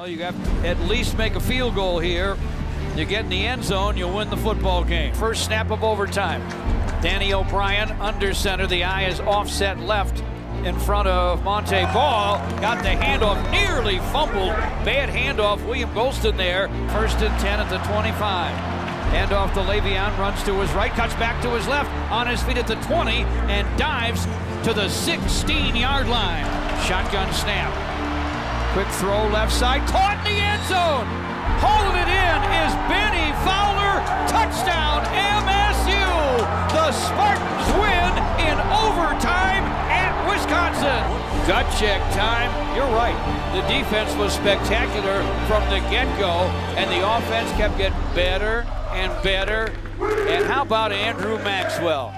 Well, you have to at least make a field goal here. You get in the end zone, you'll win the football game. First snap of overtime. Danny O'Brien under center. The eye is offset left in front of Monte Ball. Got the handoff, nearly fumbled. Bad handoff. William Golston there. 1st and 10 at the 25. Handoff to Le'Veon, runs to his right, cuts back to his left, on his feet at the 20, and dives to the 16-yard line. Shotgun snap. Quick throw left side, caught in the end zone. Holding it in is Bennie Fowler. Touchdown MSU. The Spartans win in overtime at Wisconsin. Gut check time. You're right. The defense was spectacular from the get-go, and the offense kept getting better and better. And how about Andrew Maxwell?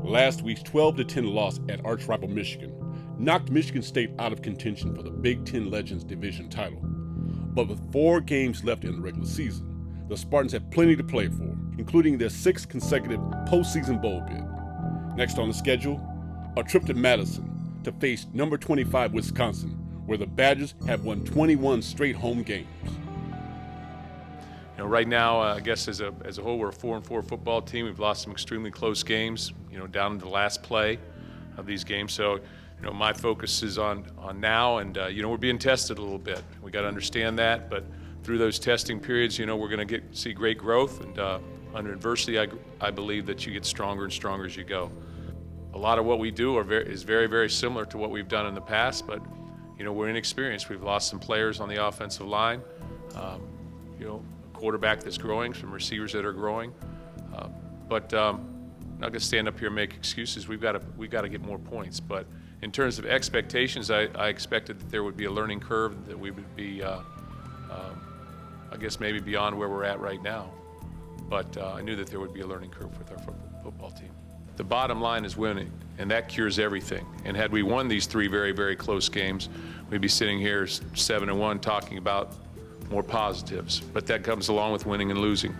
Last week's 12-10 loss at arch-rival Michigan knocked Michigan State out of contention for the Big Ten Legends Division title. But with 4 games left in the regular season, the Spartans have plenty to play for, including their 6th consecutive postseason bowl bid. Next on the schedule, a trip to Madison to face number 25 Wisconsin, where the Badgers have won 21 straight home games. Right now, I guess as a whole, we're a 4-4 football team. We've lost some extremely close games, down to the last play of these games. So, my focus is on now, and we're being tested a little bit. We got to understand that, but through those testing periods, we're going to see great growth, and under adversity, I believe that you get stronger and stronger as you go. A lot of what we do is very, very similar to what we've done in the past, but we're inexperienced. We've lost some players on the offensive line. Quarterback that's growing, some receivers that are growing, but I'm not going to stand up here and make excuses. We've got to get more points. But in terms of expectations, I expected that there would be a learning curve, that we would be, I guess maybe beyond where we're at right now. But I knew that there would be a learning curve with our football team. The bottom line is winning, and that cures everything. And had we won these 3 very, very close games, we'd be sitting here 7-1 talking about more positives, but that comes along with winning and losing.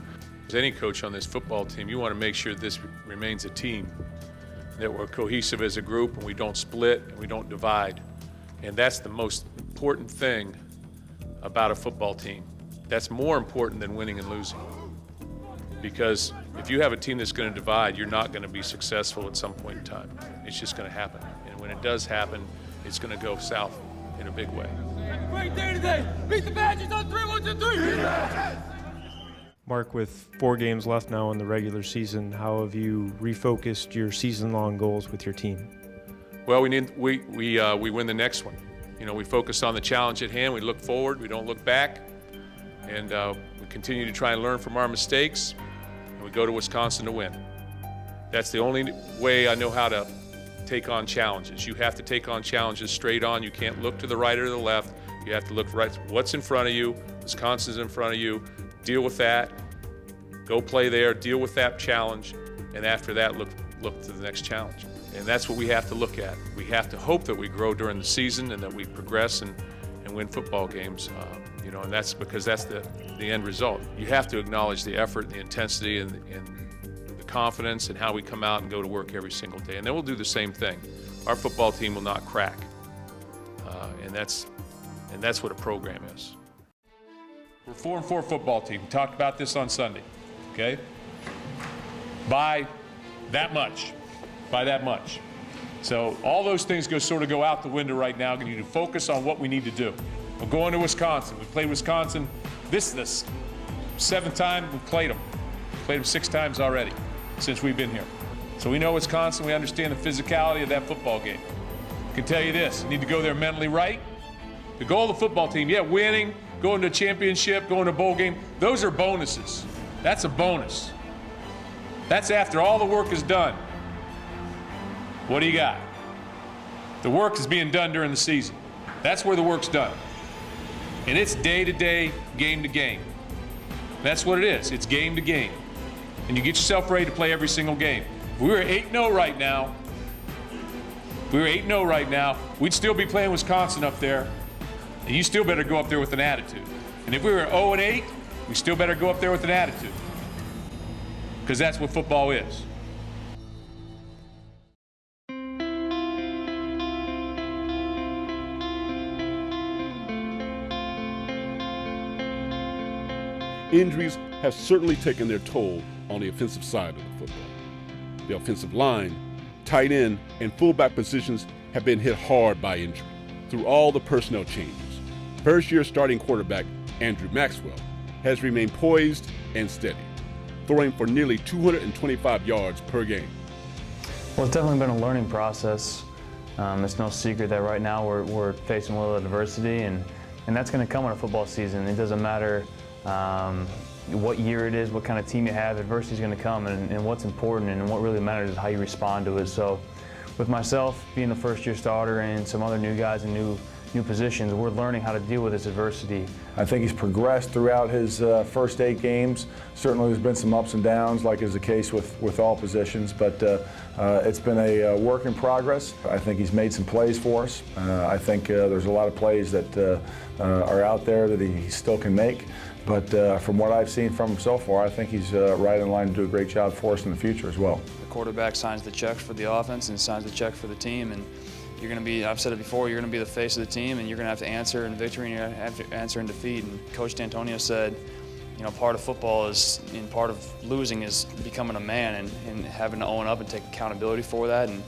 As any coach on this football team, you want to make sure this remains a team, that we're cohesive as a group and we don't split and we don't divide. And that's the most important thing about a football team. That's more important than winning and losing. Because if you have a team that's going to divide, you're not going to be successful at some point in time. It's just going to happen. And when it does happen, it's going to go south in a big way. Great day today. Beat the Badgers on 3, 1, 2, 3. Mark, with 4 games left now in the regular season, how have you refocused your season-long goals with your team? Well, we win the next one. We focus on the challenge at hand. We look forward. We don't look back, and we continue to try and learn from our mistakes. And we go to Wisconsin to win. That's the only way I know how to take on challenges. You have to take on challenges straight on. You can't look to the right or the left. You have to look right. What's in front of you? Wisconsin's in front of you. Deal with that. Go play there. Deal with that challenge, and after that, look to the next challenge. And that's what we have to look at. We have to hope that we grow during the season and that we progress and win football games. And that's because that's the end result. You have to acknowledge the effort, the intensity, and the confidence, and how we come out and go to work every single day. And then we'll do the same thing. Our football team will not crack, and that's what a program is. We're a 4-4 football team. We talked about this on Sunday, okay? By that much. So all those things sort of go out the window right now. We need to focus on what we need to do. We're going to Wisconsin. We played Wisconsin. This is the 7th time we've played them. We've played them 6 times already since we've been here. So we know Wisconsin. We understand the physicality of that football game. I can tell you this, you need to go there mentally right. The goal of the football team, winning, going to a championship, going to a bowl game, those are bonuses. That's a bonus. That's after all the work is done. What do you got? The work is being done during the season. That's where the work's done. And it's day to day, game to game. That's what it is. It's game to game. And you get yourself ready to play every single game. If we were 8-0 right now, we'd still be playing Wisconsin up there. And you still better go up there with an attitude. And if we were 0-8, we still better go up there with an attitude, because that's what football is. Injuries have certainly taken their toll on the offensive side of the football. The offensive line, tight end, and fullback positions have been hit hard by injury. Through all the personnel changes, first-year starting quarterback Andrew Maxwell has remained poised and steady, throwing for nearly 225 yards per game. Well, it's definitely been a learning process. It's no secret that right now we're facing a little adversity, and that's going to come in a football season. It doesn't matter what year it is, what kind of team you have, adversity is going to come, and what's important and what really matters is how you respond to it. So with myself being the first-year starter and some other new guys in new positions, we're learning how to deal with this adversity. I think he's progressed throughout his first 8 games. Certainly there's been some ups and downs, like is the case with all positions, but it's been a work in progress. I think he's made some plays for us. I think there's a lot of plays that are out there that he still can make. But from what I've seen from him so far, I think he's right in line to do a great job for us in the future as well. The quarterback signs the checks for the offense and signs the check for the team, and you're going to be, I've said it before, you're going to be the face of the team, and you're going to have to answer in victory and you're going to have to answer in defeat. And Coach D'Antonio said, you know, part of football is, and part of losing is becoming a man and having to own up and take accountability for that. And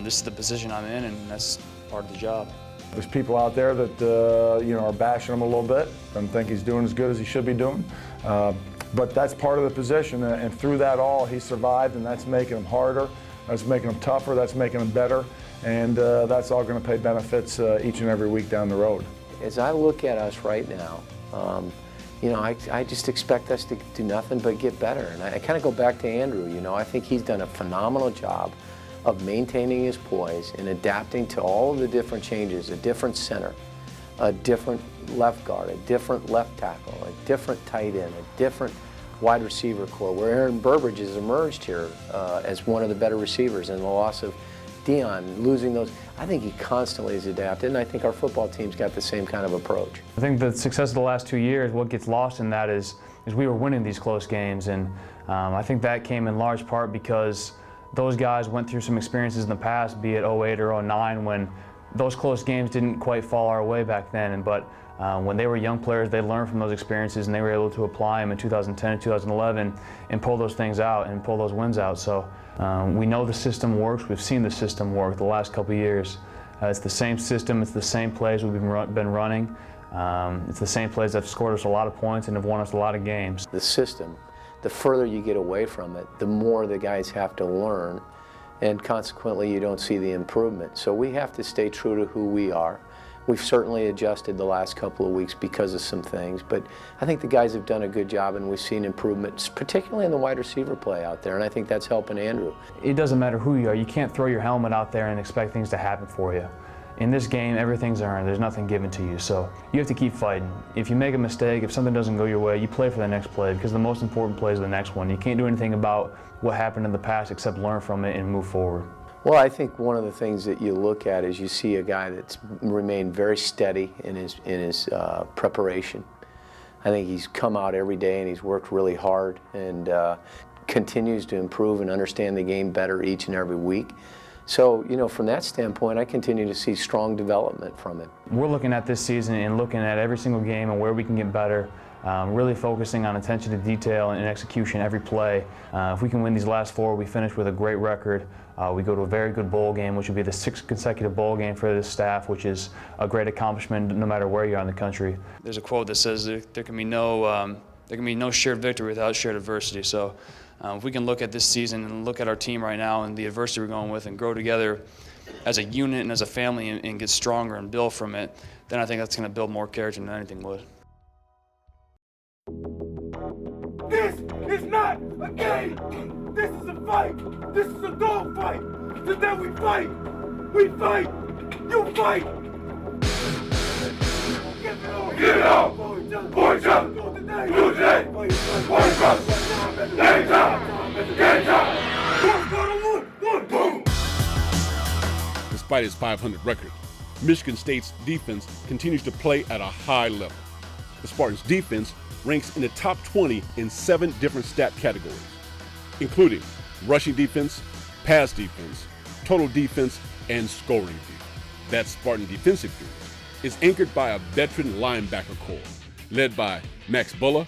this is the position I'm in, and that's part of the job. There's people out there that are bashing him a little bit and think he's doing as good as he should be doing. But that's part of the position, and through that all, he survived, and that's making him harder, that's making him tougher, that's making him better, and that's all going to pay benefits each and every week down the road. As I look at us right now, I just expect us to do nothing but get better. And I kind of go back to Andrew. I think he's done a phenomenal job of maintaining his poise and adapting to all of the different changes, a different center, a different left guard, a different left tackle, a different tight end, a different wide receiver core, where Aaron Burbridge has emerged here as one of the better receivers, and the loss of Dion, losing those. I think he constantly has adapted, and I think our football team's got the same kind of approach. I think the success of the last 2 years, what gets lost in that is we were winning these close games, and I think that came in large part because those guys went through some experiences in the past, be it 08 or 09, when those close games didn't quite fall our way back then. But when they were young players, they learned from those experiences, and they were able to apply them in 2010 and 2011 and pull those things out and pull those wins out. So we know the system works. We've seen the system work the last couple of years. It's the same system. It's the same plays we've been running. It's the same plays that have scored us a lot of points and have won us a lot of games. The system, the further you get away from it, the more the guys have to learn, and consequently you don't see the improvement. So we have to stay true to who we are. We've certainly adjusted the last couple of weeks because of some things, but I think the guys have done a good job, and we've seen improvements, particularly in the wide receiver play out there, and I think that's helping Andrew. It doesn't matter who you are. You can't throw your helmet out there and expect things to happen for you. In this game, everything's earned. There's nothing given to you, so you have to keep fighting. If you make a mistake, if something doesn't go your way, you play for the next play, because the most important play is the next one. You can't do anything about what happened in the past except learn from it and move forward. Well, I think one of the things that you look at is you see a guy that's remained very steady in his preparation. I think he's come out every day and he's worked really hard and continues to improve and understand the game better each and every week. So, from that standpoint, I continue to see strong development from him. We're looking at this season and looking at every single game and where we can get better, really focusing on attention to detail and execution every play. If we can win these last 4, we finish with a great record. We go to a very good bowl game, which would be the 6th consecutive bowl game for this staff, which is a great accomplishment no matter where you are in the country. There's a quote that says there can be no shared victory without shared adversity. So if we can look at this season and look at our team right now and the adversity we're going with and grow together as a unit and as a family and get stronger and build from it, then I think that's going to build more character than anything would. This is not a game. This is a fight. This is a dog fight. Today we fight. We fight. You fight. Get it out. For each other. Do today. For each other. Anytime. Anytime. Boom. Despite its 500 record, Michigan State's defense continues to play at a high level. The Spartans' defense ranks in the top 20 in 7 different stat categories, including rushing defense, pass defense, total defense, and scoring defense. That Spartan defensive unit is anchored by a veteran linebacker corps led by Max Bulla,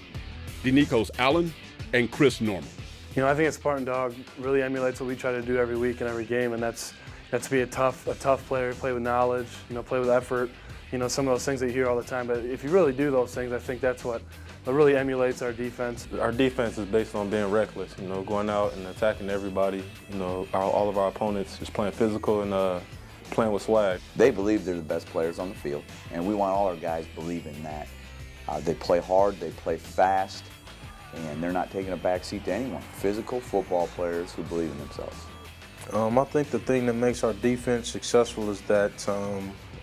Denikos Allen, and Chris Norman. You know, I think a Spartan Dog really emulates what we try to do every week and every game, and that's to be a tough player, play with knowledge, you know, play with effort, you know, some of those things that you hear all the time. But if you really do those things, I think that's what really emulates our defense. Our defense is based on being reckless, you know, going out and attacking everybody. You know, all of our opponents just playing physical and playing with swag. They believe they're the best players on the field, and we want all our guys believing that. They play hard, they play fast, and they're not taking a backseat to anyone. Physical football players who believe in themselves. I think the thing that makes our defense successful is that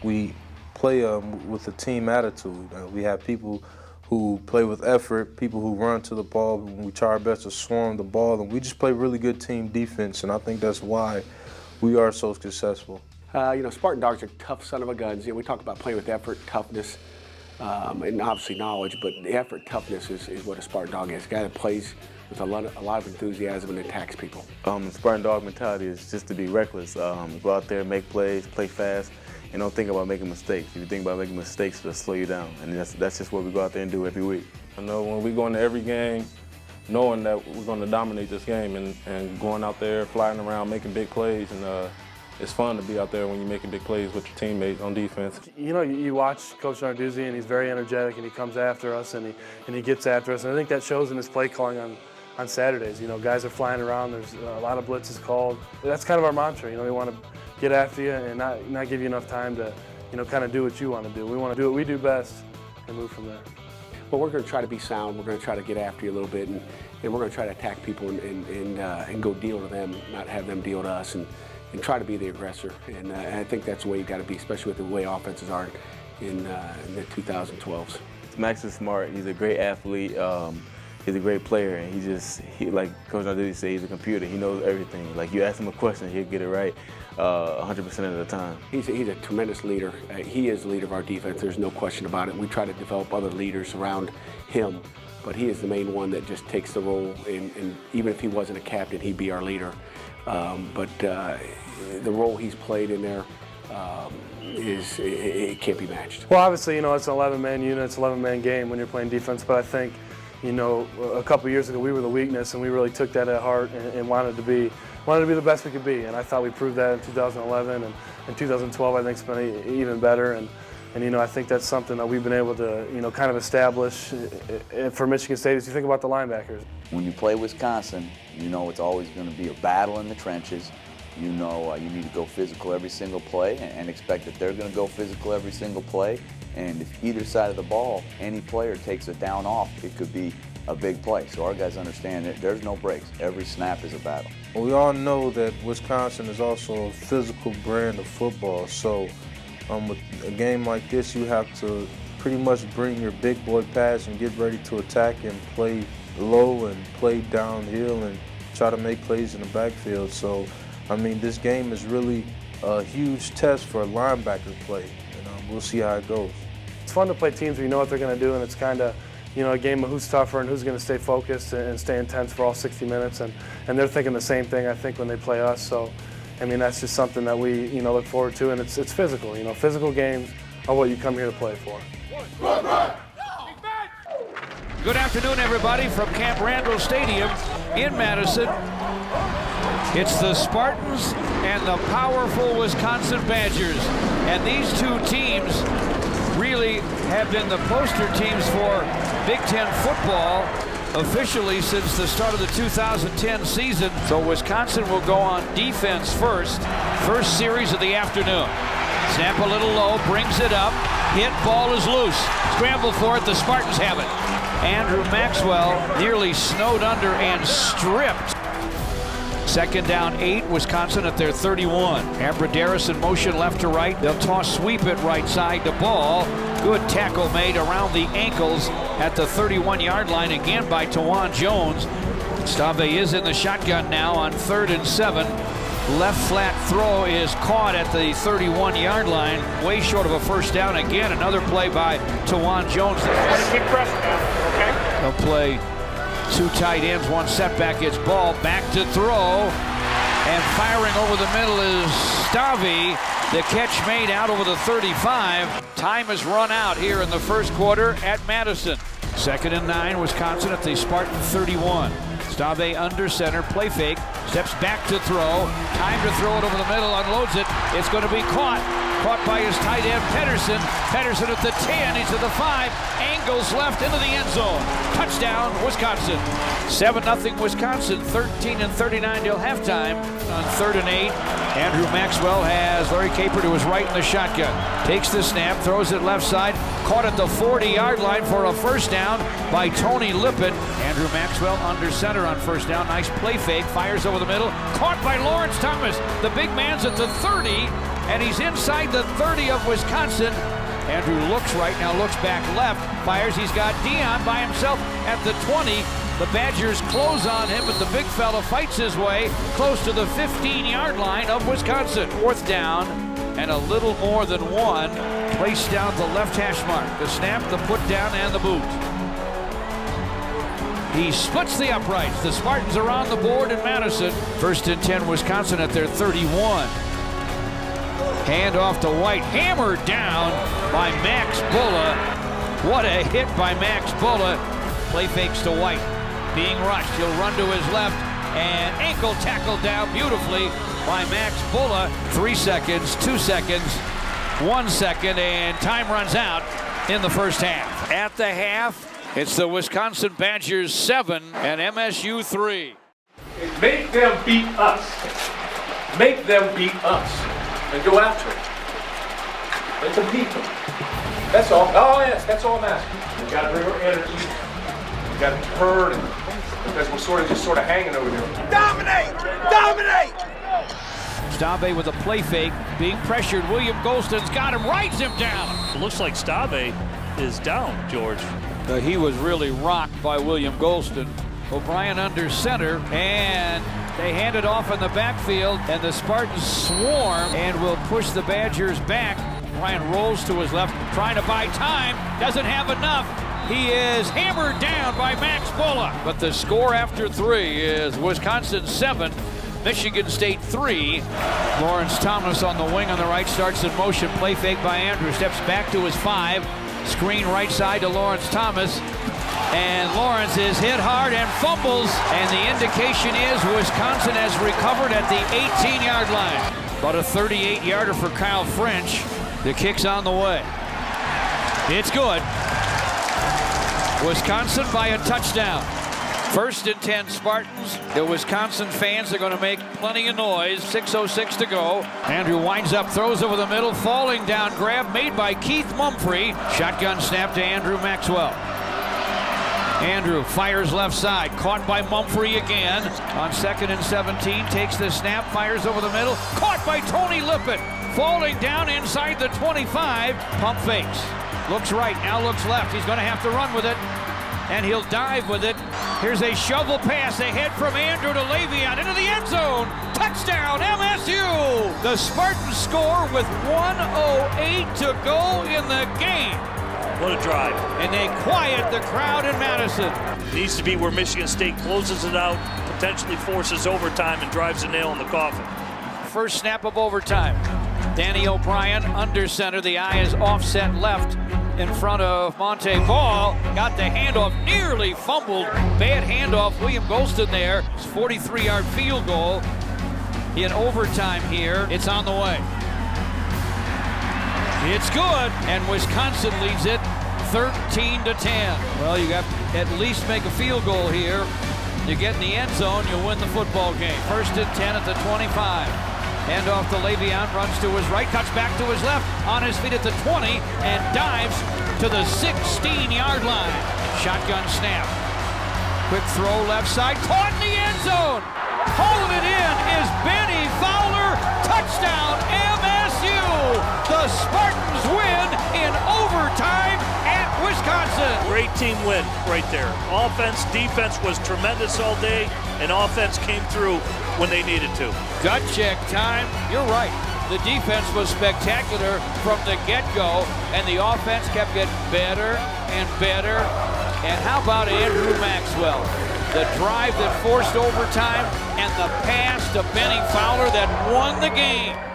we play with a team attitude. We have people who play with effort, people who run to the ball, and we try our best to swarm the ball, and we just play really good team defense, and I think that's why we are so successful. You know, Spartan Dogs are tough son of a guns. You know, we talk about playing with effort, toughness, and obviously knowledge, but the effort, toughness is what a Spartan Dog is. A guy that plays with a lot of enthusiasm and attacks people. The Spartan Dog mentality is just to be reckless. Go out there, make plays, play fast, and don't think about making mistakes. If you think about making mistakes, it'll slow you down, and that's just what we go out there and do every week. I know when we go into every game, knowing that we're going to dominate this game and going out there, flying around, making big plays, and it's fun to be out there when you're making big plays with your teammates on defense. You know, you watch Coach Narduzzi, and he's very energetic, and he comes after us, and he gets after us, and I think that shows in his play calling on Saturdays. You know, guys are flying around. There's a lot of blitzes called. That's kind of our mantra. You know, we want to get after you and not give you enough time to, you know, kind of do what you want to do. We want to do what we do best and move from there. Well, we're going to try to be sound. We're going to try to get after you a little bit, and we're going to try to attack people and go deal to them, not have them deal to us, and try to be the aggressor. And I think that's the way you got to be, especially with the way offenses are in the 2012s. Max is smart. He's a great athlete. He's a great player, and he like Coach Narduzzi said, he's a computer. He knows everything. Like, you ask him a question, he'll get it right 100% of the time. He's a tremendous leader. He is the leader of our defense. There's no question about it. We try to develop other leaders around him, but he is the main one that just takes the role. And even if he wasn't a captain, he'd be our leader. But the role he's played in there it can't be matched. Well, obviously, you know, it's an 11-man unit, it's an 11-man game when you're playing defense, but I think, you know, a couple years ago we were the weakness, and we really took that at heart and wanted to be the best we could be, and I thought we proved that in 2011, and in 2012 I think it's been even better, and you know, I think that's something that we've been able to, you know, kind of establish for Michigan State as you think about the linebackers. When you play Wisconsin, you know it's always going to be a battle in the trenches. You know you need to go physical every single play and expect that they're going to go physical every single play. And if either side of the ball, any player takes a down off, it could be a big play. So our guys understand that there's no breaks. Every snap is a battle. Well, we all know that Wisconsin is also a physical brand of football. So with a game like this, you have to pretty much bring your big boy pass and get ready to attack and play low and play downhill and try to make plays in the backfield. So, I mean, this game is really a huge test for a linebacker play, and we'll see how it goes. It's fun to play teams where you know what they're going to do, and it's kind of, you know, a game of who's tougher and who's going to stay focused and stay intense for all 60 minutes, and they're thinking the same thing, I think, when they play us. So, I mean, that's just something that we, you know, look forward to, and it's physical. You know, physical games are what you come here to play for. Good afternoon, everybody, from Camp Randall Stadium in Madison. It's the Spartans and the powerful Wisconsin Badgers. And these two teams really have been the poster teams for Big Ten football officially since the start of the 2010 season. So Wisconsin will go on defense first series of the afternoon. Snap a little low, brings it up, hit, ball is loose. Scramble for it, the Spartans have it. Andrew Maxwell nearly snowed under and stripped. Second down 8, Wisconsin at their 31. Abradaris in motion left to right. They'll toss sweep it right side to Ball. Good tackle made around the ankles at the 31-yard line again by Tawan Jones. Stave is in the shotgun now on 3rd and 7. Left flat throw is caught at the 31-yard line. Way short of a first down again. Another play by Tawan Jones. Keep pressing now, okay? They'll play two tight ends, one setback, gets ball, back to throw, and firing over the middle is Stavi. The catch made out over the 35. Time has run out here in the first quarter at Madison. 2nd and 9, Wisconsin at the Spartan 31. Stave under center, play fake, steps back to throw, time to throw it over the middle, unloads it, it's going to be caught by his tight end Pedersen. Pedersen at the 10, he's at the 5, angles left into the end zone. Touchdown, Wisconsin. 7-0 Wisconsin, 13-39 till halftime. On 3rd and 8, Andrew Maxwell has Larry Caper to his right in the shotgun. Takes the snap, throws it left side, caught at the 40-yard line for a first down by Tony Lippett. Andrew Maxwell under center on first down. Nice play fake, fires over the middle, caught by Lawrence Thomas. The big man's at the 30, and he's inside the 30 of Wisconsin. Andrew looks right now, looks back left, fires. He's got Dion by himself at the 20. The Badgers close on him, but the big fella fights his way close to the 15-yard line of Wisconsin. 4th down and a little more than one. Placed down the left hash mark. The snap, the put down, and the boot. He splits the uprights. The Spartans are on the board in Madison. 1st and 10, Wisconsin at their 31. Hand off to White, hammered down by Max Bulla. What a hit by Max Bulla. Play fakes to White, being rushed. He'll run to his left and ankle tackled down beautifully by Max Bulla. 3 seconds, 2 seconds, 1 second, and time runs out in the first half. At the half, it's the Wisconsin Badgers 7 and MSU 3. Make them beat us. Make them beat us. And go after it. Let them beat them. That's all. Oh, yes, that's all I'm asking. We've got to bring our energy. We've got to turn, because we're just sort of hanging over there. Dominate! Dominate! Stave with a play fake, being pressured. William Golston's got him, rides him down. It looks like Stave is down, George. He was really rocked by William Golston. O'Brien under center, and they hand it off in the backfield, and the Spartans swarm and will push the Badgers back. O'Brien rolls to his left, trying to buy time, doesn't have enough. He is hammered down by Max Bulla. But the score after 3 is Wisconsin 7, Michigan State 3. Lawrence Thomas on the wing on the right, starts in motion, play fake by Andrew, steps back to his 5, screen right side to Lawrence Thomas. And Lawrence is hit hard and fumbles, and the indication is Wisconsin has recovered at the 18-yard line. About a 38-yarder for Kyle French. The kick's on the way. It's good. Wisconsin by a touchdown. 1st and 10 Spartans. The Wisconsin fans are going to make plenty of noise. 6:06 to go. Andrew winds up, throws over the middle, falling down, grab made by Keith Mumphrey. Shotgun snap to Andrew Maxwell. Andrew fires left side, caught by Mumphrey again. On 2nd and 17, takes the snap, fires over the middle, caught by Tony Lippett. Falling down inside the 25, pump fakes. Looks right, now looks left. He's going to have to run with it, and he'll dive with it. Here's a shovel pass ahead from Andrew to Le'Veon into the end zone. Touchdown, MSU! The Spartans score with 1:08 to go in the game. What a drive. And they quiet the crowd in Madison. Needs to be where Michigan State closes it out, potentially forces overtime, and drives a nail in the coffin. First snap of overtime. Danny O'Brien under center. The eye is offset left in front of Monte Ball. Got the handoff, nearly fumbled. Bad handoff. William Golston there. 43-yard field goal in overtime here. It's on the way. It's good, and Wisconsin leads it 13-10. Well, you got to at least make a field goal here. You get in the end zone, you'll win the football game. 1st and 10 at the 25. Hand off to Le'Veon, runs to his right, cuts back to his left, on his feet at the 20, and dives to the 16-yard line. Shotgun snap. Quick throw left side, caught in the end zone. Holding it in is Bennie Fowler. Touchdown, MSU. The Spartans win in overtime at Wisconsin. Great team win right there. Offense, defense was tremendous all day, and offense came through when they needed to. Gut check time. You're right. The defense was spectacular from the get-go, and the offense kept getting better and better And how about Andrew Maxwell? The drive that forced overtime and the pass to Bennie Fowler that won the game.